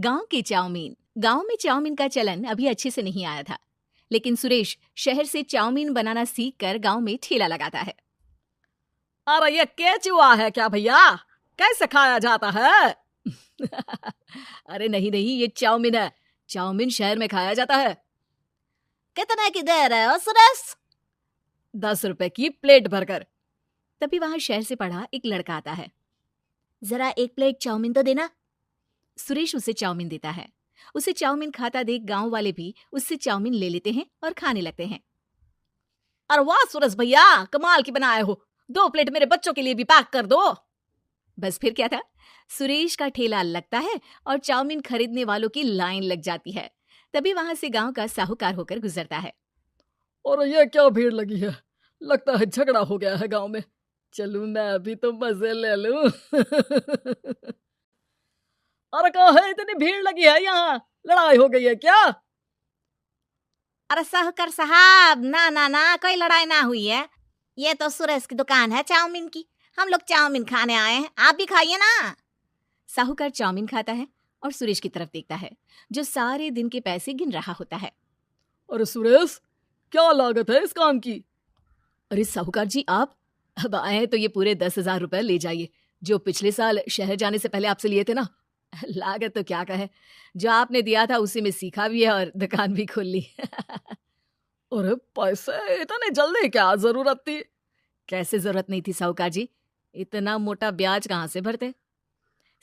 गांव के चाउमीन। गांव में चाउमीन का चलन अभी अच्छे से नहीं आया था, लेकिन सुरेश शहर से चाउमीन बनाना सीखकर गांव में ठेला लगाता है। अरे ये केचुआ है क्या भैया? कैसे खाया जाता है? अरे नहीं नहीं, ये चाउमीन है। चाउमीन शहर में खाया जाता है। कितने की दे रहे हो सुरेश? 10 रुपए की प्लेट भरकर। तभी वहां शहर से पढ़ा एक लड़का आता है। जरा एक प्लेट चाउमीन तो देना। सुरेश उसे चाउमीन देता है। उसे चाउमीन खाता देख गांव वाले भी उससे चाउमीन ले लेते हैं और खाने लगते हैं। अरे वाह सुरेश भैया, कमाल की बनाए हो। 2 प्लेट मेरे बच्चों के लिए भी पैक कर दो। बस फिर क्या था, सुरेश का ठेला लगता है और चाउमीन खरीदने वालों की लाइन लग जाती है। तभी वहां से गांव का साहूकार होकर गुजरता है। और ये क्या भीड़ लगी है? लगता है झगड़ा हो गया है गांव में। चलूं मैं अभी तो मजे ले लूं। अरे कहाँ है, इतनी भीड़ लगी है यहाँ? लड़ाई हो गई है क्या? अरे साहूकार साहब, ना ना ना, कोई लड़ाई ना हुई है। ये तो सुरेश की दुकान है चाउमीन की। हम लोग चाउमीन खाने आए हैं, आप भी खाइए ना। साहूकार चाउमीन खाता है और सुरेश की तरफ देखता है, जो सारे दिन के पैसे गिन रहा होता है। अरे सुरेश, क्या लागत है इस काम की? अरे साहूकार जी, आप अब आए हैं तो ये पूरे 10,000 रुपए ले जाइए, जो पिछले साल शहर जाने से पहले आपसे लिए थे ना। लागत तो क्या कहे, जो आपने दिया था उसी में सीखा भी है और दुकान भी खोल ली। अरे पैसे इतने जल्दी क्या जरूरत थी? कैसे जरूरत नहीं थी साहूकार जी, इतना मोटा ब्याज कहाँ से भरते।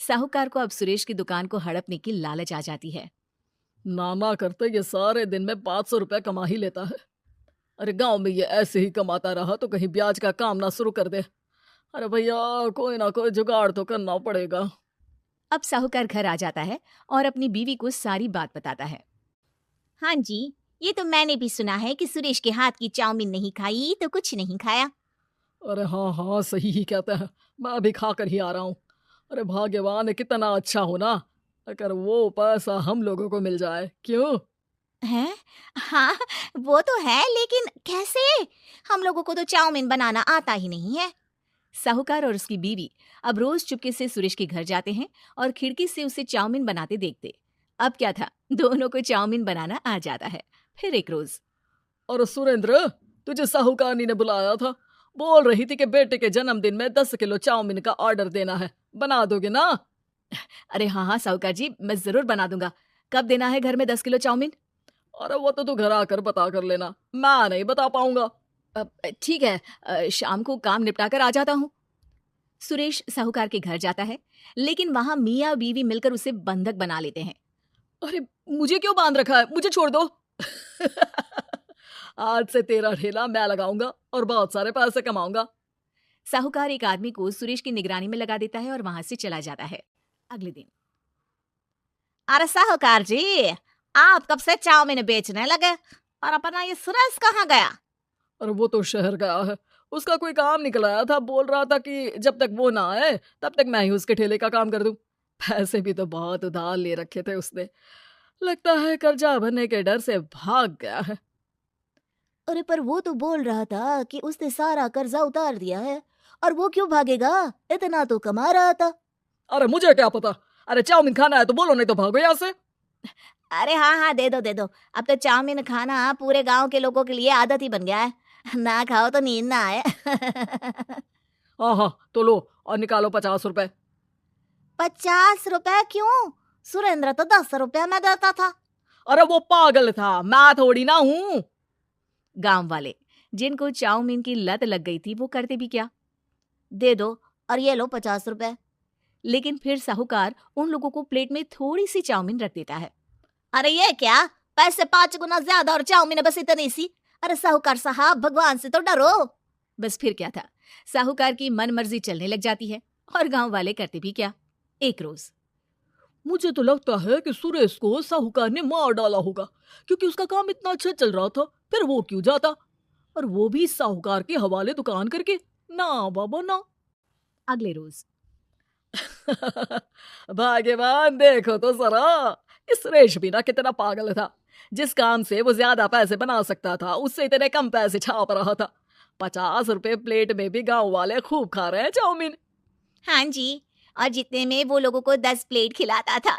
साहूकार को अब सुरेश की दुकान को हड़पने की लालच आ जाती है। नाना करते ये सारे दिन में 500 रुपए कमा ही लेता है। अरे गांव में ये ऐसे ही कमाता रहा तो कहीं ब्याज का काम ना शुरू कर दे। अरे भैया, कोई ना कोई जुगाड़ तो करना पड़ेगा। अब साहूकार घर आ जाता है और अपनी बीवी को सारी बात बताता है। हाँ जी, ये तो मैंने भी सुना है कि सुरेश के हाथ की चाउमीन नहीं खाई तो कुछ नहीं खाया। अरे हाँ हाँ, सही ही कहते हैं। मैं अभी खा कर ही आ रहा हूँ। अरे भाग्यवान है, कितना अच्छा हो ना अगर वो पैसा हम लोगों को मिल जाए। क्यों है? हाँ, वो तो है, लेकिन कैसे? हम लोगों को तो चाउमीन बनाना आता ही नहीं है। साहूकार और उसकी बीवी अब रोज चुपके से सुरेश के घर जाते हैं और खिड़की से उसे चाउमीन बनाते देखते। अब क्या था, दोनों को चाउमीन बनाना आ जाता है। फिर एक रोज, और सुरेंद्र, तुझे साहूकारनी ने बुलाया था। बोल रही थी कि बेटे के जन्मदिन में 10 किलो चाउमीन का ऑर्डर देना है। बना दोगे ना? अरे हाँ हाँ साहूकार जी, मैं जरूर बना दूंगा। कब देना है घर में 10 किलो चाउमीन? अरे वो तो तू घर आकर बता कर लेना, मैं नहीं बता पाऊंगा। ठीक है, शाम को काम निपटा कर आ जाता हूँ। सुरेश साहूकार के घर जाता है, लेकिन वहां मियाँ बीवी मिलकर उसे बंधक बना लेते हैं। अरे मुझे क्यों बांध रखा है? मुझे छोड़ दो। आज से तेरा ठेला मैं लगाऊंगा और बहुत सारे पैसे कमाऊंगा। साहूकार एक आदमी को सुरेश की निगरानी में लगा देता है और वहां से चला जाता है। अगले दिन, अरे साहूकार जी, आप कब से चाउमीन बेचने लगे? और अपना ये सुरेश कहाँ गया? और वो तो शहर गया है। उसका कोई काम निकल आया था, बोल रहा था कि जब तक वो ना आए तब तक मैं ही उसके ठेले का काम कर दूं। पैसे भी तो बहुत उधार ले रखे थे उसने। लगता है कर्जा भरने के डर से भाग गया है। अरे पर वो तो बोल रहा था कि उसने सारा कर्जा उतार दिया है। और वो क्यों भागेगा? इतना तो कमा रहा था। अरे मुझे क्या पता। अरे चाउमीन खाना है तो बोलो, नहीं तो भागो यहाँ से। अरे हाँ हाँ, दे दो दे दो। अब तो चाउमीन खाना पूरे गांव के लोगों के लिए आदत ही बन गया है। ना खाओ तो नींद ना आए। हाँ हाँ, तो लो और निकालो 50 रुपए। 50 रुपए क्यों? सुरेंद्र तो 10 रुपया में देता था। अरे वो पागल था, मैं थोड़ी ना हूँ। गांव वाले, जिनको चाउमीन की लत लग गई थी, वो करते भी क्या, दे दो और ये लो 50 रुपए। लेकिन फिर साहूकार उन लोगों को प्लेट में थोड़ी सी चाउमीन रख देता है। अरे ये क्या, पैसे 5 गुना ज्यादा और चाउमीन बस इतनी सी। अरे साहूकार साहब, भगवान से तो डरो। बस फिर क्या था, साहूकार की मन मर्जी चलने लग जाती है और गांव वाले करते भी क्या। एक रोज, मुझे तो लगता है कि सुरेश को साहूकार ने मार डाला होगा, क्योंकि उसका काम इतना अच्छा चल रहा था। फिर वो क्यों जाता, और वो भी साहूकार के हवाले दुकान करके? ना बाबा ना। अगले रोज, भाग्यवान, देखो तो जरा, इस सुरेश भी ना कितना पागल था। जिस काम से वो ज्यादा पैसे बना सकता था, उससे इतने कम पैसे छाप रहा था। 50 रुपए प्लेट में भी गांव वाले खूब खा रहे हैं चाउमीन। हाँ जी, और जितने में वो लोगों को 10 प्लेट खिलाता था।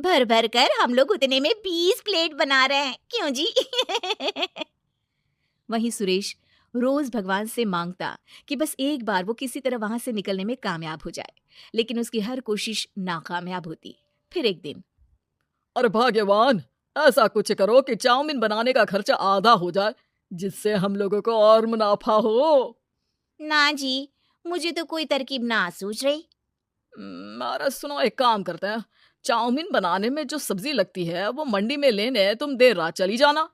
भर भर कर हम लोग उतने में 20 प्लेट बना रहे हैं, क्यों जी? वहीं सुरेश रोज भगवान से मांगता कि बस एक बार वो किसी तरह वहां से निकलने में कामयाब हो जाए, लेकिन उसकी हर कोशिश नाकामयाब होती। फिर एक दिन, अरे भाग्यवान, ऐसा कुछ करो कि चाउमीन बनाने का खर्चा आधा हो जाए, जिससे हम लोगों को और मुनाफा हो। ना जी, मुझे तो कोई तरकीब ना सूझ रही। अरे सुनो, एक काम करते हैं, चाउमीन बनाने में जो सब्जी लगती है वो मंडी में लेने तुम देर रात चली जाना।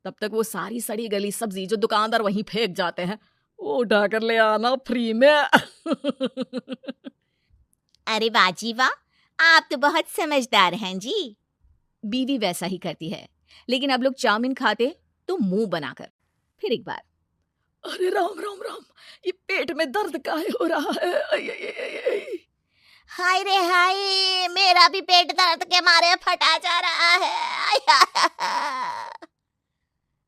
तब तक वो सारी सड़ी गली सब्जी जो दुकानदार वहीं फेंक जाते हैं वो उठा कर ले आना फ्री में। अरे वाह जी वाह, आप तो बहुत समझदार हैं जी। बीवी वैसा ही करती है, लेकिन अब लोग चाउमीन खाते तो मुंह बनाकर। फिर एक बार, अरे राम राम राम, ये पेट में दर्द काहे हो रहा है? आई, आई, आई, आई, आई। हाय रे हाय, मेरा भी पेट दर्द के मारे फटा जा रहा है।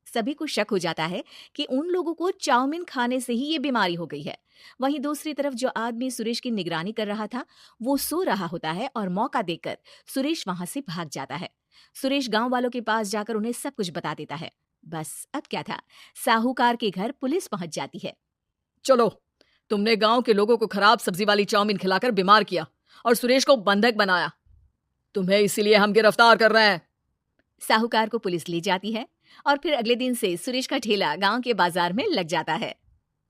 सभी को शक हो जाता है कि उन लोगों को चाउमीन खाने से ही ये बीमारी हो गई है। वहीं दूसरी तरफ जो आदमी सुरेश की निगरानी कर रहा था वो सो रहा होता है और मौका देखकर सुरेश वहां से भाग जाता है। सुरेश गांव वालों के पास जाकर उन्हें सब कुछ बता देता है। बस अब क्या था, साहूकार के घर पुलिस पहुंच जाती है। चलो, तुमने गांव के लोगों को खराब सब्जी वाली चाउमीन खिलाकर बीमार किया और सुरेश को बंधक बनाया। तुम्हें इसीलिए हम गिरफ्तार कर रहे हैं। साहूकार को पुलिस ले जाती है और फिर अगले दिन से सुरेश का ठेला गांव के बाजार में लग जाता है,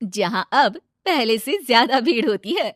जहां अब पहले से ज्यादा भीड़ होती है।